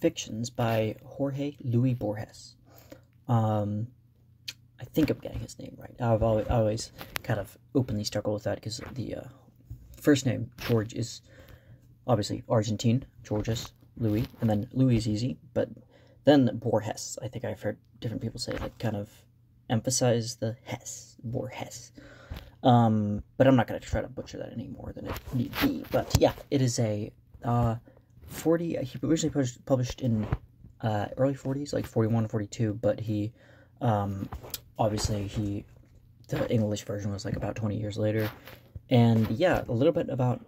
Fictions by Jorge Luis Borges. I think I'm getting his name right. I've always kind of openly struggled with that because the first name, George, is obviously Argentine, Jorges, Louis, and then Louis is easy, but then Borges. I think I've heard different people say, like, kind of emphasize the Hess, Borges. But I'm not going to try to butcher that any more than it need be. But yeah, it is a he originally published in early 40s, like 41, 42, but he, obviously, the English version was like about 20 years later. And yeah, a little bit about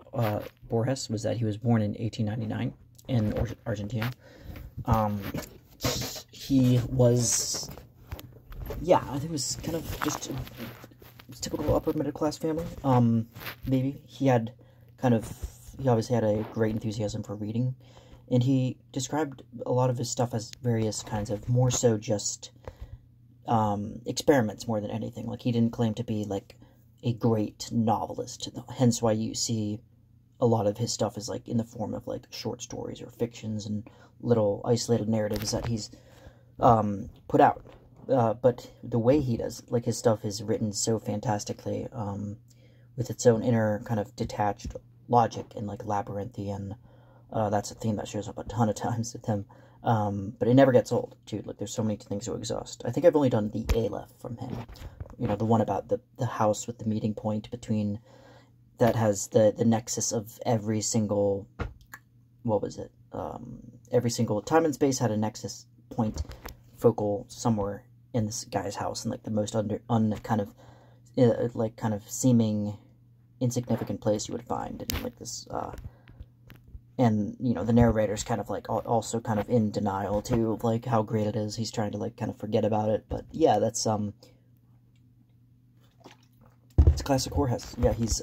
Borges was that he was born in 1899 in Argentina. He was, yeah, I think it was kind of just a typical upper middle class family. Maybe he obviously had a great enthusiasm for reading, and he described a lot of his stuff as various kinds of, more so just experiments more than anything. Like, he didn't claim to be like a great novelist, hence why you see a lot of his stuff is like in the form of like short stories or fictions and little isolated narratives that he's put out. But the way he does, like, his stuff is written so fantastically, with its own inner kind of detached logic and like labyrinthian. That's a theme that shows up a ton of times with him. But it never gets old, dude. Like, there's so many things to exhaust. I think I've only done the Aleph from him. You know, the one about the house with the meeting point between, that has the nexus of every single, what was it? Every single time and space had a nexus point focal somewhere in this guy's house, and like the most kind of seeming insignificant place you would find, and like this, and, you know, the narrator's kind of like also kind of in denial too of like how great it is. He's trying to like kind of forget about it, but yeah, that's it's classic Jorges. Yeah, he's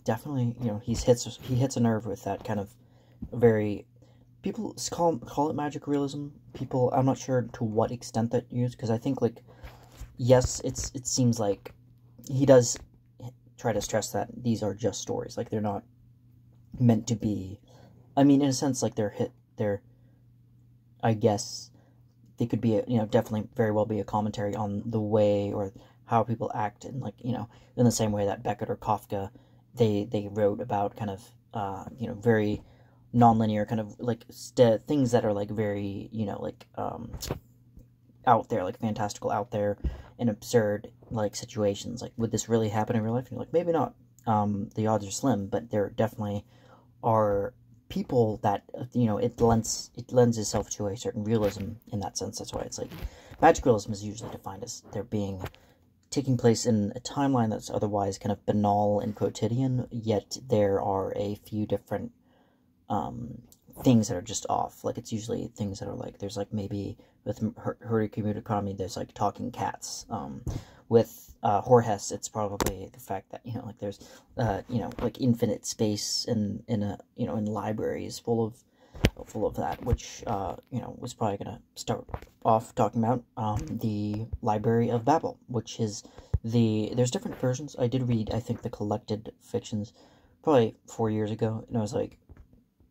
definitely, you know, he hits a nerve with that kind of very, people call it magic realism. People, I'm not sure to what extent that used, because I think, like, yes, it seems like he does try to stress that these are just stories. Like, they're not meant to be, I mean, in a sense, like, they're I guess they could be, you know, definitely very well be a commentary on the way or how people act, and, like, you know, in the same way that Beckett or Kafka, they wrote about kind of, you know, very non-linear kind of, like, things that are, like, very, you know, like, out there, like, fantastical out there, and absurd, like, situations. Like, would this really happen in real life? And you're like, maybe not. The odds are slim, but there definitely are people that, you know, it lends itself to a certain realism in that sense. That's why it's like, magic realism is usually defined as there being, taking place in a timeline that's otherwise kind of banal and quotidian, yet there are a few different things that are just off. Like, it's usually things that are like, there's like, maybe with Haruki Murakami, there's like talking cats. With Jorges, it's probably the fact that, you know, like, there's you know, like, infinite space in a, you know, in libraries full of that, which you know, was probably gonna start off talking about the Library of Babel, which is there's different versions. I did read, I think, the collected fictions probably 4 years ago, and I was like,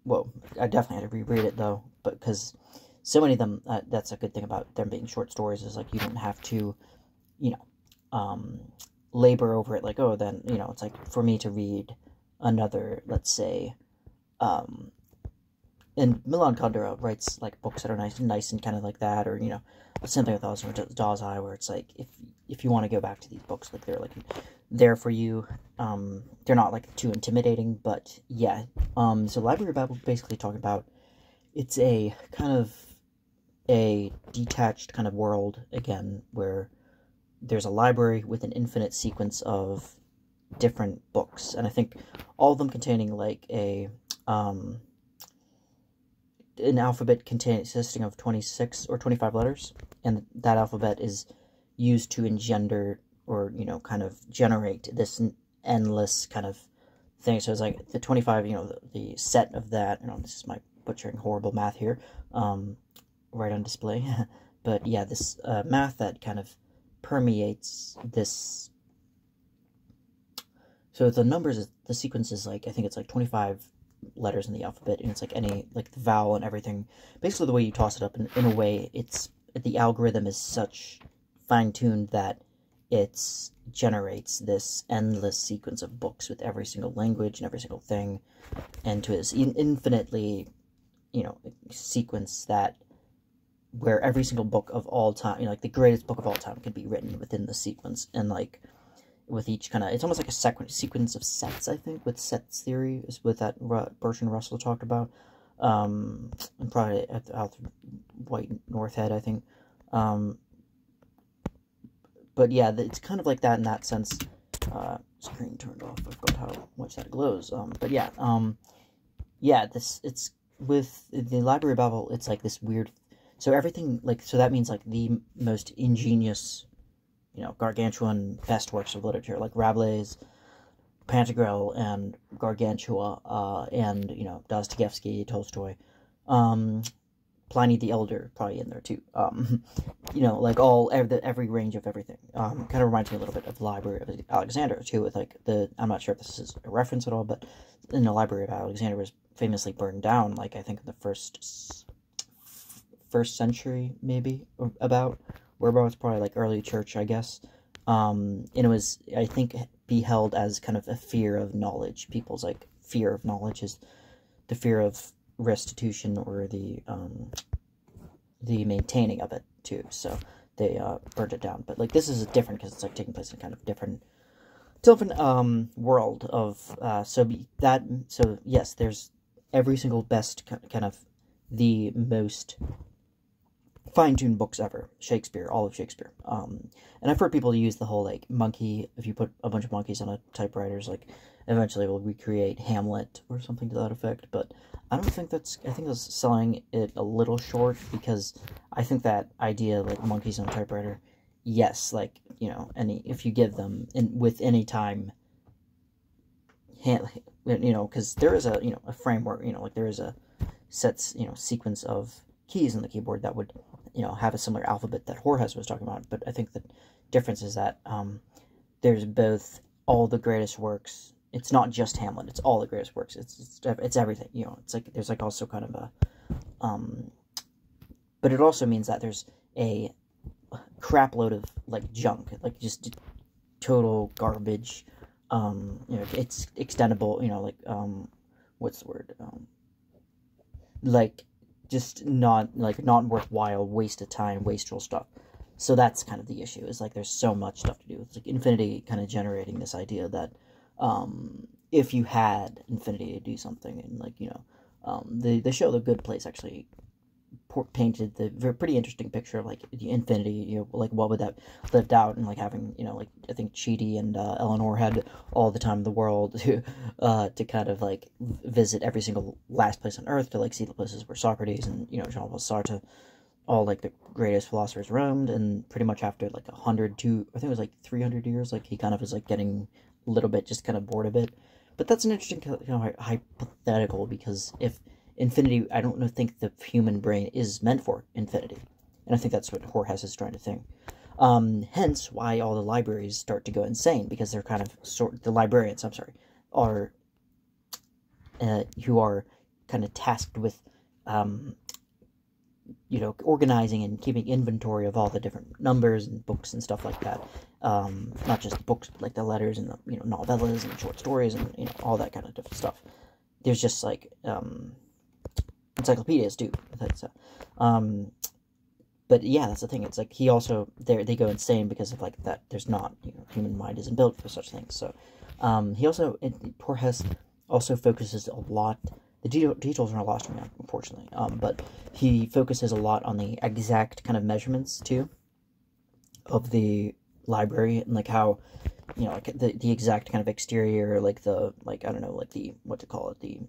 whoa, I definitely had to reread it, though, but because so many of them, that's a good thing about them being short stories, is like, you don't have to, you know, labor over it, like, oh, then, you know, it's like, for me to read another, let's say, and Milan Kundera writes, like, books that are nice and kind of like that, or, you know, something with Daw's Eye, where it's like, if you want to go back to these books, like, they're, like, there for you. They're not, like, too intimidating, but yeah. So Library of Babel basically talking about, it's a kind of a detached kind of world, again, where there's a library with an infinite sequence of different books, and I think all of them containing, like, an alphabet consisting of 26 or 25 letters, and that alphabet is used to engender, or, you know, kind of generate this endless kind of thing. So it's like the 25, you know, the set of that, you know, this is my butchering horrible math here, right on display, but yeah, this math that kind of permeates this. So the numbers, the sequence is like, I think it's like 25 letters in the alphabet, and it's like any, like the vowel and everything. Basically, the way you toss it up, in a way, the algorithm is such fine-tuned that it generates this endless sequence of books with every single language and every single thing, and to this infinitely, sequence that where every single book of all time, like the greatest book of all time, could be written within the sequence, and like with each kind of, it's almost like a sequence of sets, I think, with sets theory, is with that Bertrand Russell talked about, and probably at the White Northhead, I think, but yeah, it's kind of like that in that sense. Screen turned off, I forgot how much that glows, but yeah, it's, with the Library of Babel, it's like this weird, so everything, like, so that means, like, the most ingenious, gargantuan best works of literature, like Rabelais, Pantagruel, and Gargantua, and, Dostoevsky, Tolstoy, Pliny the Elder, probably in there too, like every range of everything, kind of reminds me a little bit of the Library of Alexander, too, with, like, I'm not sure if this is a reference at all, but in the Library of Alexander was famously burned down, like, I think in the first century, maybe, or whereabouts, probably, like, early church, I guess, and it was, I think, beheld as kind of a fear of knowledge. People's, like, fear of knowledge is the fear of restitution, or the maintaining of it, too, so they, burned it down. But, like, this is different, because it's, like, taking place in a kind of different world of, so yes, there's every single best kind of the most fine-tuned books ever. Shakespeare, all of Shakespeare. And I've heard people use the whole, like, monkey, if you put a bunch of monkeys on a typewriter, like, eventually will recreate Hamlet, or something to that effect, but I don't think I think that's selling it a little short, because I think that idea, like, monkeys on a typewriter, yes, like, if you give them, with any time, because there is a, a framework, like, there is a set, sequence of keys in the keyboard that would, have a similar alphabet that Jorges was talking about. But I think the difference is that there's both all the greatest works. It's not just Hamlet. It's all the greatest works. It's everything. It's like there's, like, also kind of a but it also means that there's a crap load of, like, junk, like, just total garbage. It's extendable. Like, what's the word? Like, just not worthwhile, waste of time, wasteful stuff. So that's kind of the issue, is, like, there's so much stuff to do. It's like infinity kind of generating this idea that, if you had infinity to do something, and, like, the show The Good Place actually painted the pretty interesting picture of, like, the infinity, like, what would that lived out, and, like, having, like, I think Chidi and Eleanor had all the time in the world to kind of, like, visit every single last place on Earth, to, like, see the places where Socrates and, Jean-Paul Sartre, all, like, the greatest philosophers, roamed, and pretty much after, like, 100 to, I think it was, like, 300 years, like, he kind of was, like, getting a little bit, just kind of bored of it. But that's an interesting hypothetical, because if infinity, I don't think the human brain is meant for infinity. And I think that's what Jorges is trying to think. Hence why all the libraries start to go insane, because they're kind of, the librarians, are, who are kind of tasked with, organizing and keeping inventory of all the different numbers and books and stuff like that. Not just books, but, like, the letters and the, novellas and short stories and, all that kind of different stuff. There's just, like, encyclopedias too. But yeah, that's the thing. It's like he also, they go insane because of, like, that there's not, human mind isn't built for such things. So Borges also focuses a lot. The details are lost to me, unfortunately. But he focuses a lot on the exact kind of measurements too of the library, and, like, how, like, the exact kind of exterior, like, the, like, I don't know, like, the, what to call it, the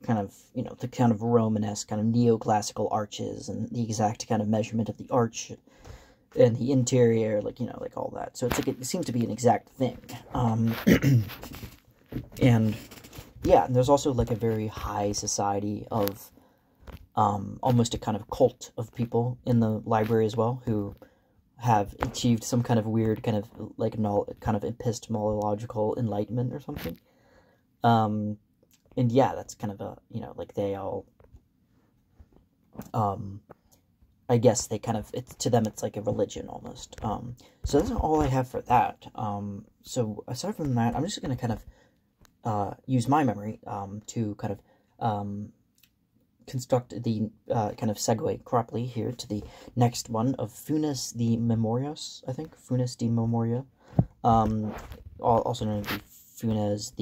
kind of, the kind of Romanesque, kind of neoclassical arches, and the exact kind of measurement of the arch, and the interior, like, like, all that. So it's like, it seems to be an exact thing. And yeah, and there's also, like, a very high society of, almost a kind of cult of people in the library as well, who have achieved some kind of weird kind of, like, kind of epistemological enlightenment or something. and yeah, that's kind of a, you know, like they all, I guess they kind of, it's, to them, it's like a religion almost. So that's all I have for that. So aside from that, I'm just going to kind of use my memory to kind of construct the kind of segue properly here to the next one of Funes de Memorias, I think. Funes de Memoria. Also known as Funes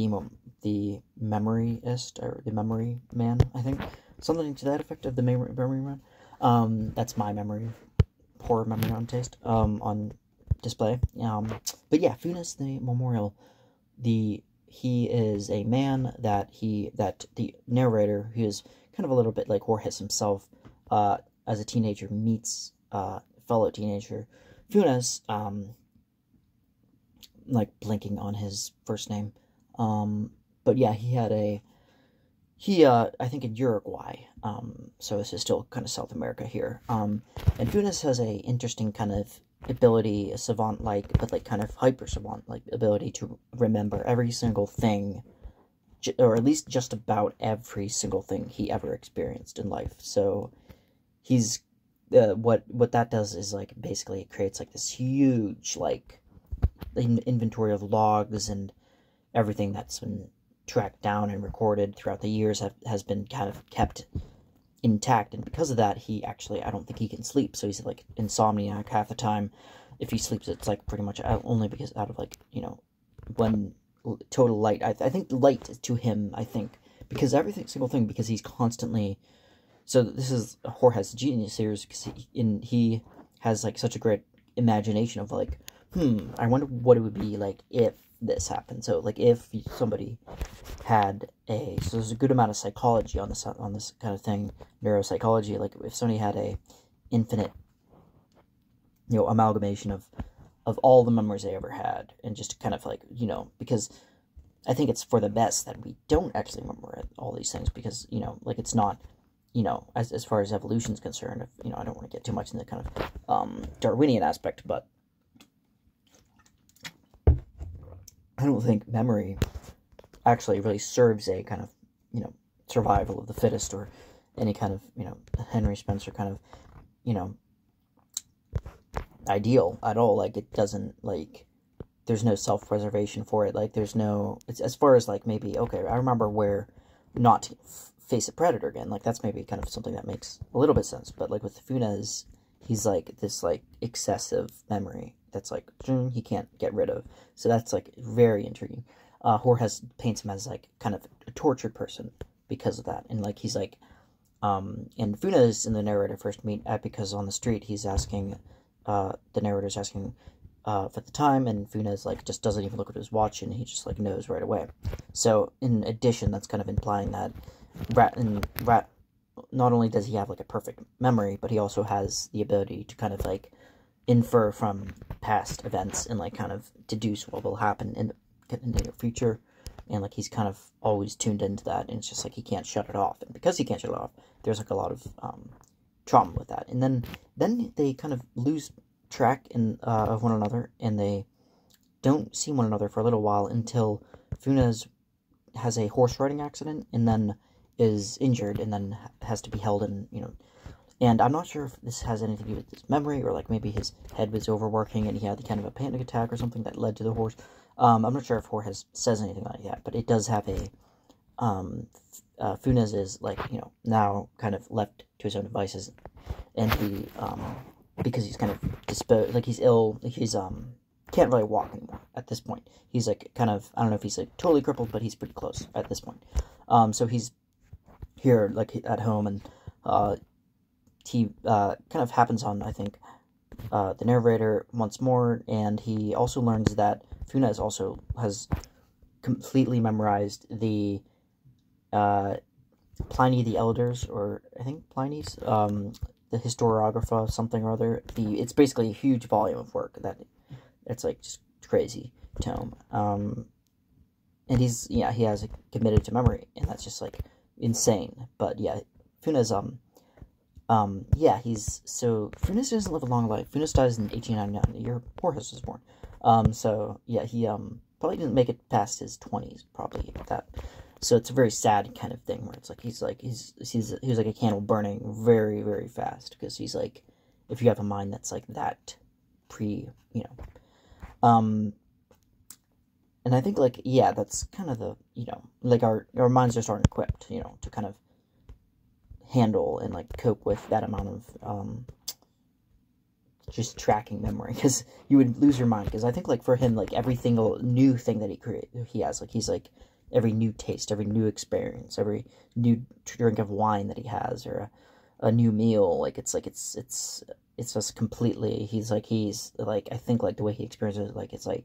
the Memoryist, or the Memory Man, I think. Something to that effect of the Memory Man. That's my memory, poor memory on taste, on display. But yeah, Funes the Memorial, he is a man that the narrator, who is kind of a little bit like Jorges himself, as a teenager meets fellow teenager Funes, like blinking on his first name. But yeah, I think in Uruguay, so this is still kind of South America here, and Funes has a interesting kind of ability, a savant-like, but like kind of hyper-savant-like ability to remember every single thing, or at least just about every single thing he ever experienced in life. So he's, what that does is, like, basically it creates, like, this huge, like, inventory of logs and everything that's been tracked down and recorded throughout the years has been kind of kept intact, and because of that, he actually, I don't think he can sleep, so he's like insomniac half the time. If he sleeps, it's like pretty much only because out of, like, you know, when total light, I think light to him, I think, because every single thing, because he's constantly, so this is Jorge's genius here, because he has like such a great imagination of like, I wonder what it would be like if this happened. So like if somebody had so there's a good amount of psychology on this kind of thing, neuropsychology, like if somebody had a infinite, you know, amalgamation of all the memories they ever had, and just kind of like, you know, because I think it's for the best that we don't actually remember all these things, because, you know, like it's not, you know, as far as evolution is concerned, if, you know, I don't want to get too much in the kind of Darwinian aspect, but I don't think memory actually really serves a kind of, you know, survival of the fittest, or any kind of, you know, Henry Spencer kind of, you know, ideal at all. Like, it doesn't, like, there's no self-preservation for it. Like, there's no, it's as far as, like, maybe, okay, I remember where not to face a predator again. Like, that's maybe kind of something that makes a little bit sense. But, like, with Funes, he's, like, this, like, excessive memory that's, like, he can't get rid of. So that's, like, very intriguing. Jorges paints him as, like, kind of a tortured person because of that. And, like, he's, like, and Funes and the narrator first meet because on the street he's asking, the narrator's asking for the time, and Funes, like, just doesn't even look at his watch, and he just, like, knows right away. So, in addition, that's kind of implying that Rat, not only does he have, like, a perfect memory, but he also has the ability to kind of, like, infer from past events and, like, kind of deduce what will happen in the near future, and, like, he's kind of always tuned into that, and it's just, like, he can't shut it off, and because he can't shut it off, there's, like, a lot of trauma with that, and then they kind of lose track of one another, and they don't see one another for a little while until Funes has a horse riding accident, and then is injured, and then has to be held in, you know, and I'm not sure if this has anything to do with his memory, or, like, maybe his head was overworking, and he had kind of a panic attack or something that led to the horse. I'm not sure if Jorges says anything like that, but it does have a, Funes is, like, you know, now kind of left to his own devices, and he, because he's kind of disposed, like, he's ill, he's, can't really walk anymore at this point. He's, like, kind of, I don't know if he's, like, totally crippled, but he's pretty close at this point. So he's here, like, at home, and, he, kind of happens on, I think, the narrator once more, and he also learns that Funes also has completely memorized the, Pliny the Elder's, or I think Pliny's, the historiographer, something or other. It's basically a huge volume of work that, it's, like, just crazy tome. And he has committed to memory, and that's just, like, insane. But yeah, Funes, Funes doesn't live a long life. Funes dies in 1899, the year Borges was born. So yeah, he probably didn't make it past his 20s, probably that. So it's a very sad kind of thing where it's like he's like a candle burning very, very fast, because he's like, if you have a mind that's like that and I think, like, yeah, that's kind of the, like, our minds just aren't equipped, to kind of handle and, like, cope with that amount of, just tracking memory, because you would lose your mind, because I think, like, for him, like, every single new thing that he has, like, he's, like, every new taste, every new experience, every new drink of wine that he has, or a new meal, like, it's just completely, he's, like, I think, like, the way he experiences it, like, it's, like,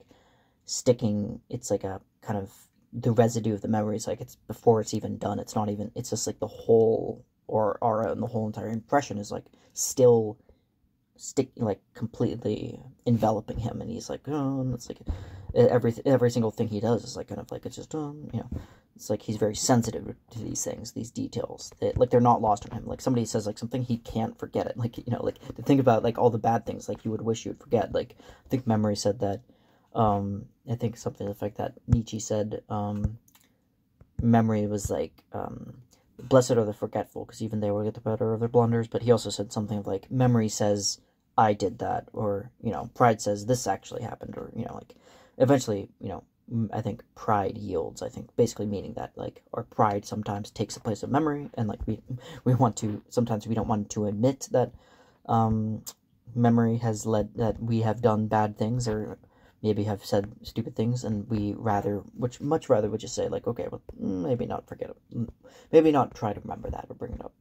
sticking, it's, like, a kind of, the residue of the memories, like, it's, before it's even done, it's not even, it's just, like, the whole, or aura, and the whole entire impression is, like, still like, completely enveloping him, and he's like, oh, and it's like, every single thing he does is, like, kind of, like, it's just, it's like he's very sensitive to these things, these details, that, like, they're not lost on him. Like, somebody says, like, something, he can't forget it, like, like, to think about, like, all the bad things, like, you would wish you would forget, like, I think Memory said that, I think something like that, Nietzsche said, memory was, like, blessed are the forgetful, because even they will get the better of their blunders, but he also said something of, like, memory says, I did that, or, pride says, this actually happened, or, like, eventually, I think pride yields, I think, basically meaning that, like, our pride sometimes takes the place of memory, and, like, we want to, sometimes we don't want to admit that, memory has led, that we have done bad things, or maybe have said stupid things, and we much rather would just say, like, okay, well, maybe not forget it, maybe not try to remember that, or bring it up.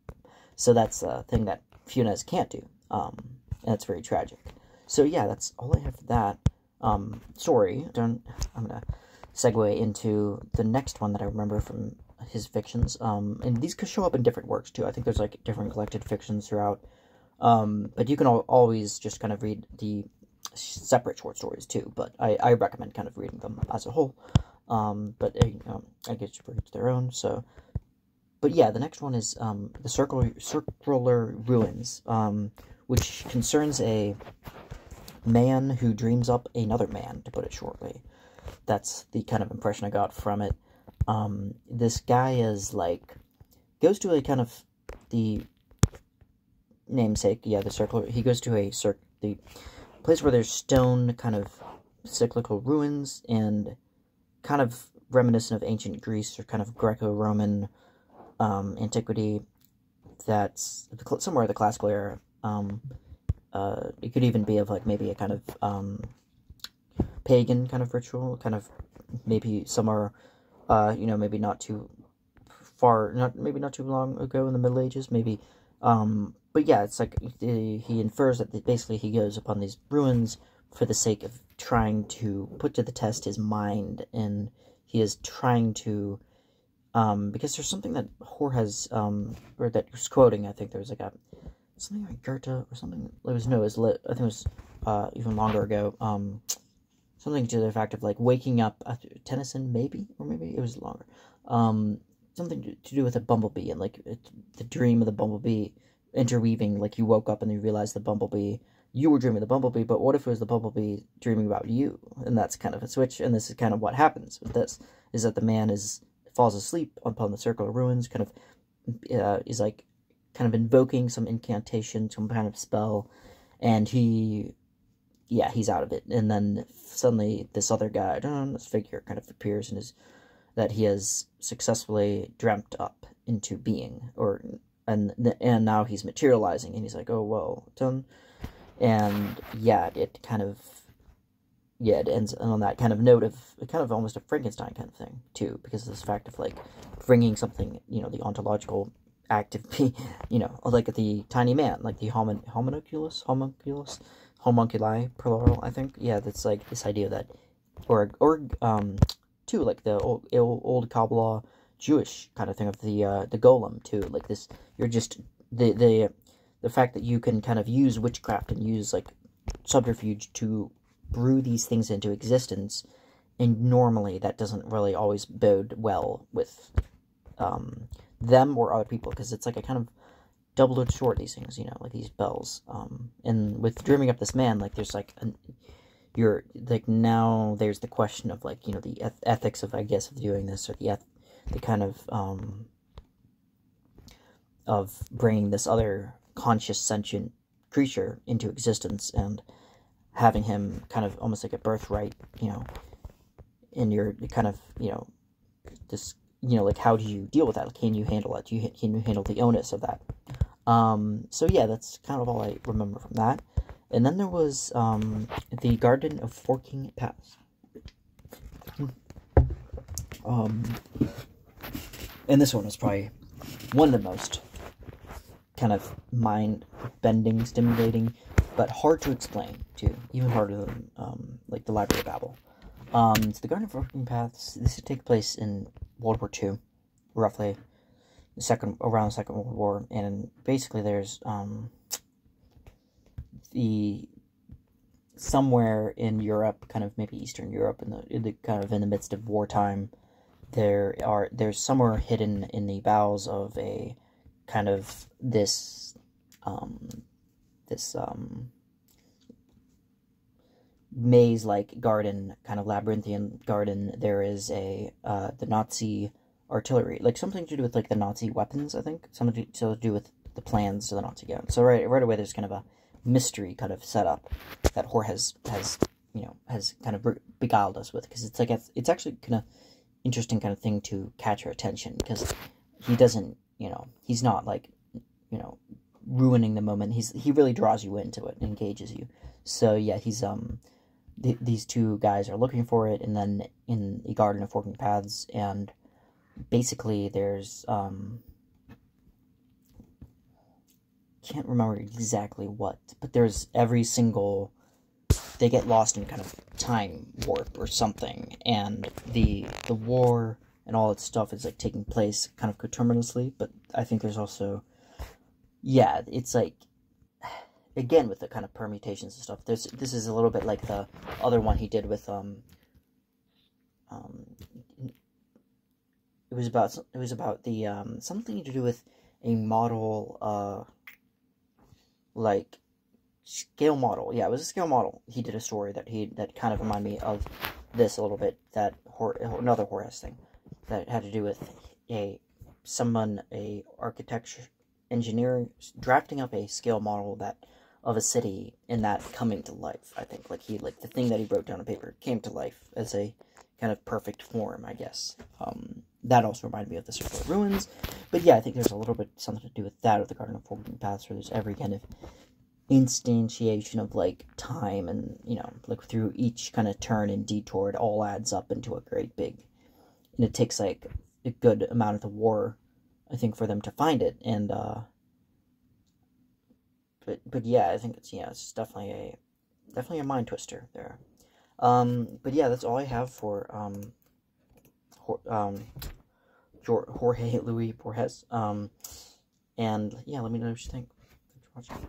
So that's a thing that Funes can't do, and it's very tragic. So yeah, that's all I have for that. Story. I'm gonna segue into the next one that I remember from his fictions, and these could show up in different works, too. I think there's, like, different collected fictions throughout, but you can always just kind of read the separate short stories, too, but I recommend kind of reading them as a whole, but, I guess for each their own, so, but yeah, the next one is, the Circular Ruins, which concerns a man who dreams up another man, to put it shortly. That's the kind of impression I got from it. This guy is, like, goes to a kind of, the namesake, yeah, the circular, he goes to the place where there's stone, kind of, cyclical ruins, and kind of reminiscent of ancient Greece, or kind of Greco-Roman, antiquity, that's somewhere in the classical era. It could even be of, like, maybe a kind of, pagan kind of ritual, kind of, maybe somewhere, maybe not too far, maybe not too long ago in the Middle Ages, maybe, but yeah, it's like, he infers that basically he goes upon these ruins for the sake of trying to put to the test his mind, and he is trying to, because there's something that Jorges, or that he was quoting, I think there was, like, something like Goethe, or something, I think it was, even longer ago, something to the effect of, like, waking up after Tennyson, maybe, or maybe it was longer, something to do with a bumblebee, and, like, the dream of the bumblebee interweaving, like, you woke up and you realized you were dreaming the bumblebee, but what if it was the bumblebee dreaming about you? And that's kind of a switch, and this is kind of what happens with this, is that the man falls asleep upon the Circular Ruins, kind of, is, like, kind of invoking some incantation, some kind of spell, and he's out of it, and then suddenly this other guy, this figure kind of appears, that he has successfully dreamt up into being, and now he's materializing, and he's like, oh, well, done, and yeah, it kind of, it ends on that kind of note of, kind of almost a Frankenstein kind of thing, too, because of this fact of, like, bringing something, the ontological active, like the tiny man, like the homunculus, homunculi, plural, I think, yeah, that's, like, this idea that, or too, like, the old Kabbalah Jewish kind of thing of the golem, too, like, this, you're just, the fact that you can kind of use witchcraft and use, like, subterfuge to brew these things into existence, and normally that doesn't really always bode well with, them or other people, because it's, like, a kind of double-edged sword, these things, like these bells, and with dreaming up this man, like, there's, like, now there's the question of, like, the ethics of, I guess, of doing this, or the kind of bringing this other conscious sentient creature into existence and having him kind of almost like a birthright, you know, in your kind of, you know, this, you know, like, how do you deal with that? Can you handle it? Can you handle the onus of that? So yeah, that's kind of all I remember from that. And then there was the Garden of Forking Paths. And this one was probably one of the most kind of mind-bending, stimulating, but hard to explain too, even harder than like the Library of Babel. So the Garden of Forking Paths. This would take place in World War II, roughly around the Second World War, and basically there's somewhere in Europe, kind of maybe Eastern Europe, in the kind of in the midst of wartime, there's somewhere hidden in the bowels of a kind of this maze-like garden, kind of labyrinthian garden. There is the Nazi artillery, like something to do with like the Nazi weapons, I think, something to do with the plans to the Nazi gun. So right away, there's kind of a mystery kind of setup that Jorges has kind of beguiled us with, because it's like it's actually kind of interesting kind of thing to catch your attention, because he doesn't, you know, he's not like, you know, ruining the moment. He really draws you into it and engages you. So yeah, he's these two guys are looking for it, and then in the Garden of Forking Paths, and basically there's can't remember exactly what, but there's they get lost in kind of time warp or something, and the war and all that stuff is like taking place kind of coterminously. But I think there's also, yeah, it's like, again, with the kind of permutations and stuff, this is a little bit like the other one he did with it was about the something to do with a model, like scale model. Yeah, it was a scale model. He did a story that kind of reminded me of this a little bit, that another Jorges thing that had to do with a architecture engineer drafting up a scale model of a city, and that coming to life. I think like the thing that he wrote down on paper came to life as a kind of perfect form, I guess. That also reminded me of the Circle of Ruins. But yeah, I think there's a little bit something to do with that, with the Garden of Forking Paths, where there's every kind of instantiation of like time, and, you know, like through each kind of turn and detour, it all adds up into a great big, and it takes like a good amount of the war, I think, for them to find it. And but yeah, I think it's definitely a mind twister there. But yeah, that's all I have for Jorge Luis Borges. And yeah, let me know what you think. Thanks for watching.